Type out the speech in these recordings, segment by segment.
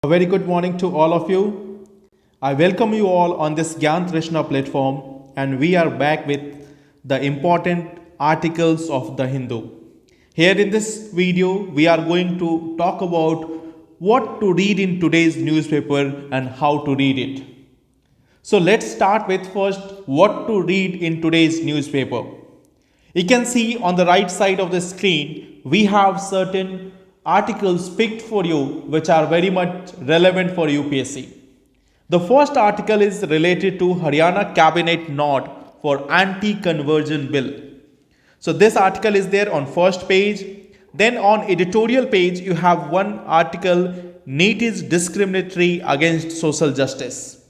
A very good morning to all of you. I welcome you all on this Gyan Trishna platform, and we are back with the important articles of the Hindu. Here in this video, we are going to talk about what to read in today's newspaper and how to read it. So let's start with first what to read in today's newspaper. You can see on the right side of the screen, we have certain articles picked for you which are very much relevant for UPSC. The first article is related to Haryana Cabinet nod for Anti-Convergent Bill. So this article is there on first page. Then on editorial page, you have one article, NEET is discriminatory against social justice.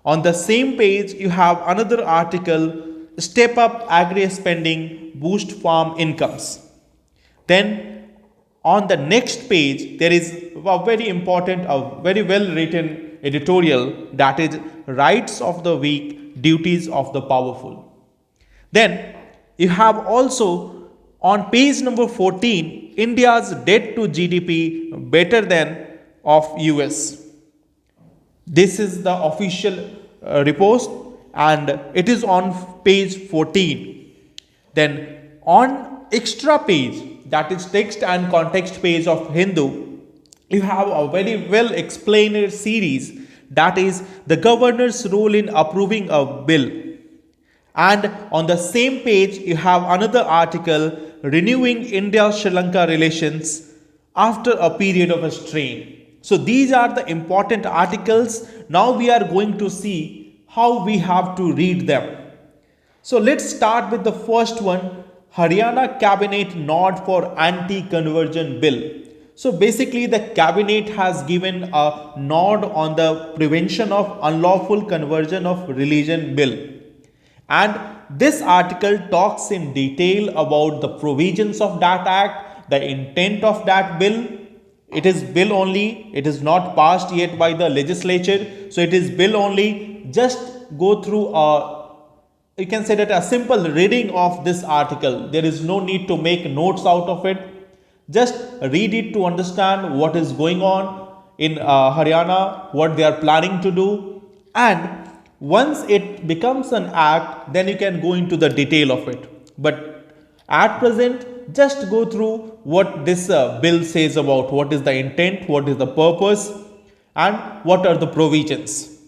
On the same page, you have another article, Step Up Agri Spending, Boost Farm Incomes. Then on the next page, there is a very important, a very well written editorial, that is Rights of the Weak, Duties of the Powerful. Then you have also on page number 14, India's debt to GDP better than of US. This is the official report and it is on page 14. Then on extra page, that is text and context page of Hindu, you have a very well explained series, that is the governor's role in approving a bill. And on the same page, you have another article, renewing India-Sri Lanka relations after a period of a strain. So these are the important articles. Now we are going to see how we have to read them. So let's start with the first one, Haryana Cabinet nod for Anti-Convergent Bill. So basically the Cabinet has given a nod on the prevention of unlawful conversion of religion bill. And this article talks in detail about the provisions of that act, the intent of that bill. It is bill only, it is not passed yet by the legislature. So it is bill only. Just go through you can say that a simple reading of this article. There is no need to make notes out of it. Just read it to understand what is going on in Haryana, what they are planning to do. And once it becomes an act, then you can go into the detail of it. But at present, just go through what this bill says about what is the intent, what is the purpose, and what are the provisions.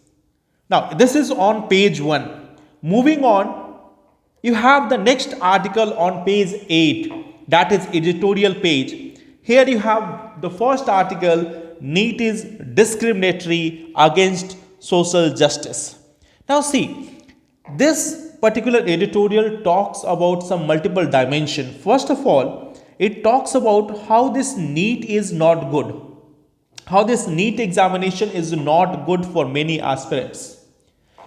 Now, this is on page 1. Moving on, you have the next article on page 8, that is editorial page. Here you have the first article, NEET is discriminatory against social justice. Now see, this particular editorial talks about some multiple dimension. First of all, it talks about how this NEET is not good. How this NEET examination is not good for many aspirants.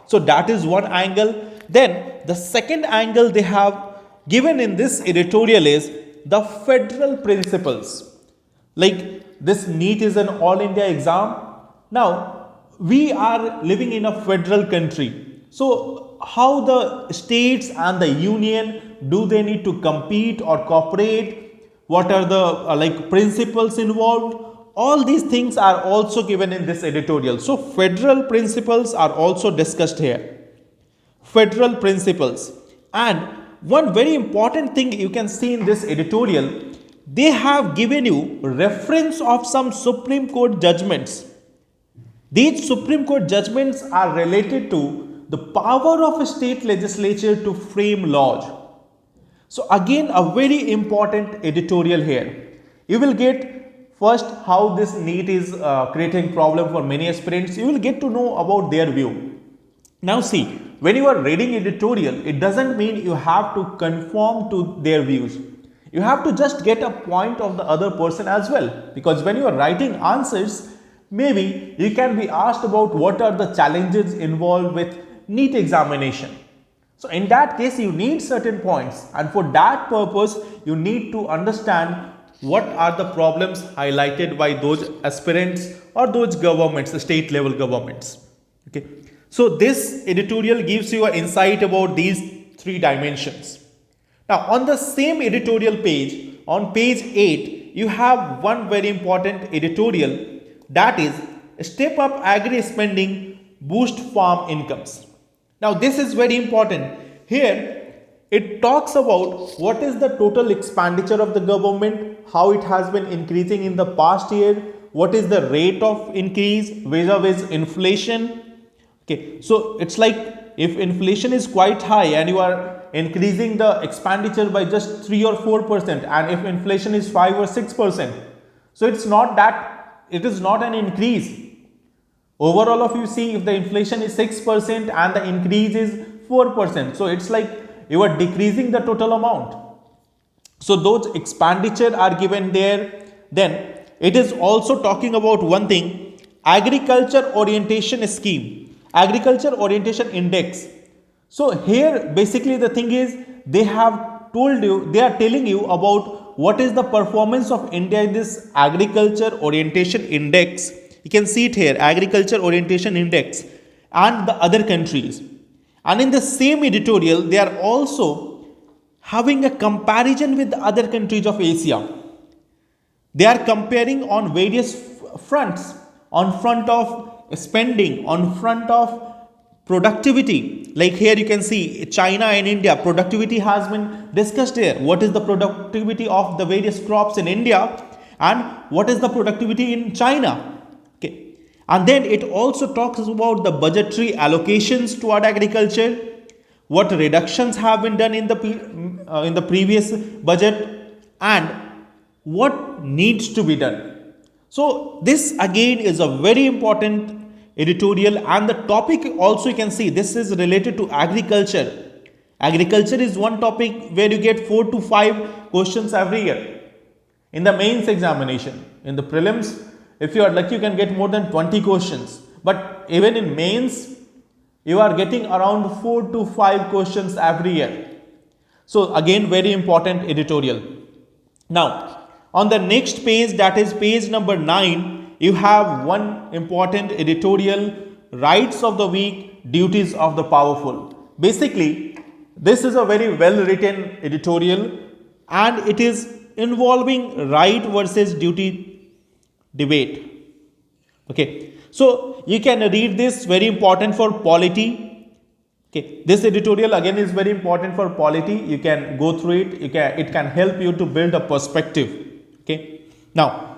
So that is one angle. Then the second angle they have given in this editorial is the federal principles. Like this NEET is an all India exam. Now we are living in a federal country. So how the states and the union, do they need to compete or cooperate? What are the principles involved? All these things are also given in this editorial. So federal principles are also discussed here. Federal principles. And one very important thing you can see in this editorial, they have given you reference of some Supreme Court judgments. These Supreme Court judgments are related to the power of a state legislature to frame laws. So again, a very important editorial here. You will get first how this NEET is creating problem for many aspirants. You will get to know about their view. Now see, when you are reading editorial, it doesn't mean you have to conform to their views. You have to just get a point of the other person as well. Because when you are writing answers, maybe you can be asked about what are the challenges involved with NEET examination. So in that case, you need certain points, and for that purpose, you need to understand what are the problems highlighted by those aspirants or those governments, the state level governments. Okay. So this editorial gives you an insight about these three dimensions. Now on the same editorial page, on page 8, you have one very important editorial, that is step up agri spending, boost farm incomes. Now this is very important. Here it talks about what is the total expenditure of the government, how it has been increasing in the past year, what is the rate of increase vis-a-vis inflation. Okay, so it's like if inflation is quite high and you are increasing the expenditure by just 3 or 4%, and if inflation is 5 or 6%, so it's not that, it is not an increase. Overall, if you see, if the inflation is 6% and the increase is 4%, so it's like you are decreasing the total amount. So those expenditure are given there. Then it is also talking about one thing, agriculture orientation scheme, agriculture orientation index. So here basically the thing is, they have told you, they are telling you about what is the performance of India in this agriculture orientation index. You can see it here, agriculture orientation index, and the other countries. And in the same editorial, they are also having a comparison with the other countries of Asia. They are comparing on various fronts, on front of spending, on front of productivity. Like here you can see China and India, productivity has been discussed here. What is the productivity of the various crops in India and what is the productivity in China? Okay. And then it also talks about the budgetary allocations toward agriculture, what reductions have been done in the previous budget, and what needs to be done. So this again is a very important editorial, and the topic also you can see this is related to agriculture. Agriculture is one topic where you get 4 to 5 questions every year in the mains examination. In the prelims, if you are lucky, you can get more than 20 questions, but even in mains you are getting around 4 to 5 questions every year. So again, very important editorial. Now on the next page, that is page number 9, you have one important editorial, rights of the weak, duties of the powerful. Basically this is a very well written editorial, and it is involving right versus duty debate. Okay, so you can read this, very important for polity. Okay, this editorial again is very important for polity. You can go through it. It can help you to build a perspective. Okay, now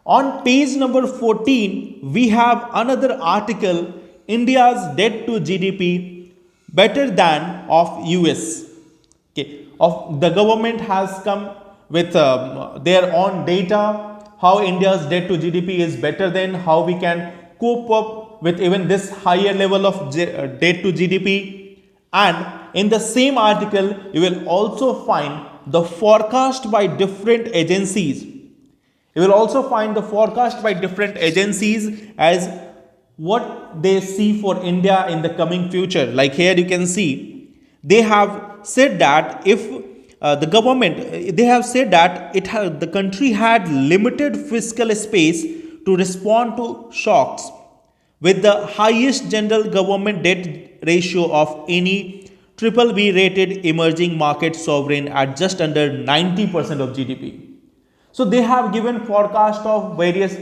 on page number 14 we have another article, India's debt to GDP better than of US. Okay, of the government has come with their own data, how India's debt to GDP is better than, how we can cope up with even this higher level of debt to GDP. And in the same article you will also find the forecast by different agencies. You will also find the forecast by different agencies as what they see for India in the coming future. Like here you can see they have said that if the government, they have said that the country had limited fiscal space to respond to shocks, with the highest general government debt ratio of any triple B rated emerging market sovereign at just under 90% of GDP. So they have given forecast of various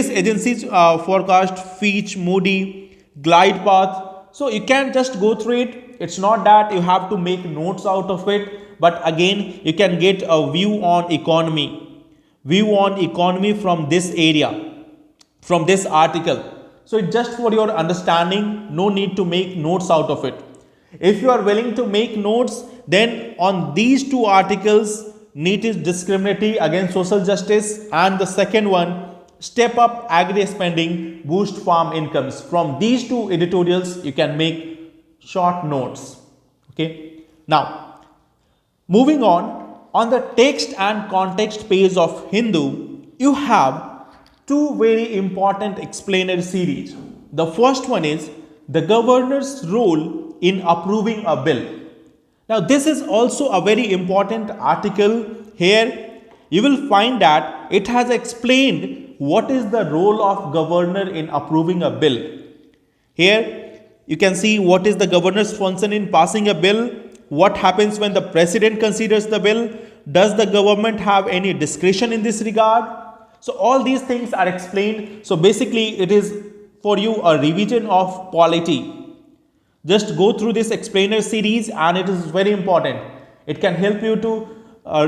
agencies, forecast Fitch, Moody, glide path. So you can just go through it. It's not that you have to make notes out of it, but again you can get a view on economy from this area, from this article. So it's just for your understanding, no need to make notes out of it. If you are willing to make notes, then on these two articles, NEET is discriminatory against social justice, and the second one, step up agri spending, boost farm incomes. From these two editorials you can make short notes. Okay, now moving on the text and context page of Hindu, you have two very important explainer series. The first one is the governor's role in approving a bill. Now this is also a very important article. Here you will find that it has explained what is the role of governor in approving a bill. Here you can see what is the governor's function in passing a bill, what happens when the president considers the bill, does the government have any discretion in this regard. So all these things are explained. So basically it is for you a revision of polity. Just go through this explainer series and it is very important. It can help you to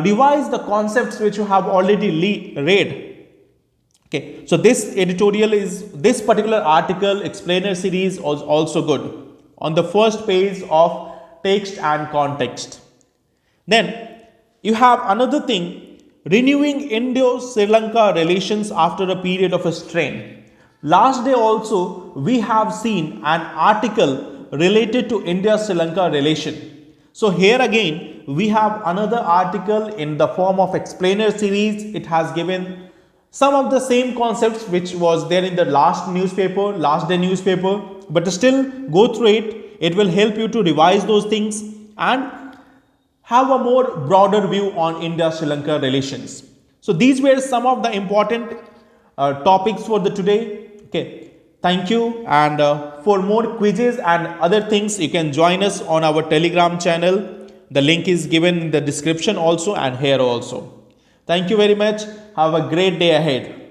revise the concepts which you have already read. Okay, so this particular article explainer series was also good on the first page of text and context. Then you have another thing, renewing Indo-Sri Lanka relations after a period of a strain. Last day also we have seen an article related to India-Sri Lanka relation. So here again we have another article in the form of explainer series. It has given some of the same concepts which was there in the last day newspaper, but still go through it. It will help you to revise those things and have a more broader view on India-Sri Lanka relations. So these were some of the important topics for the today. Okay, thank you. And for more quizzes and other things, you can join us on our Telegram channel. The link is given in the description also and here also. Thank you very much. Have a great day ahead.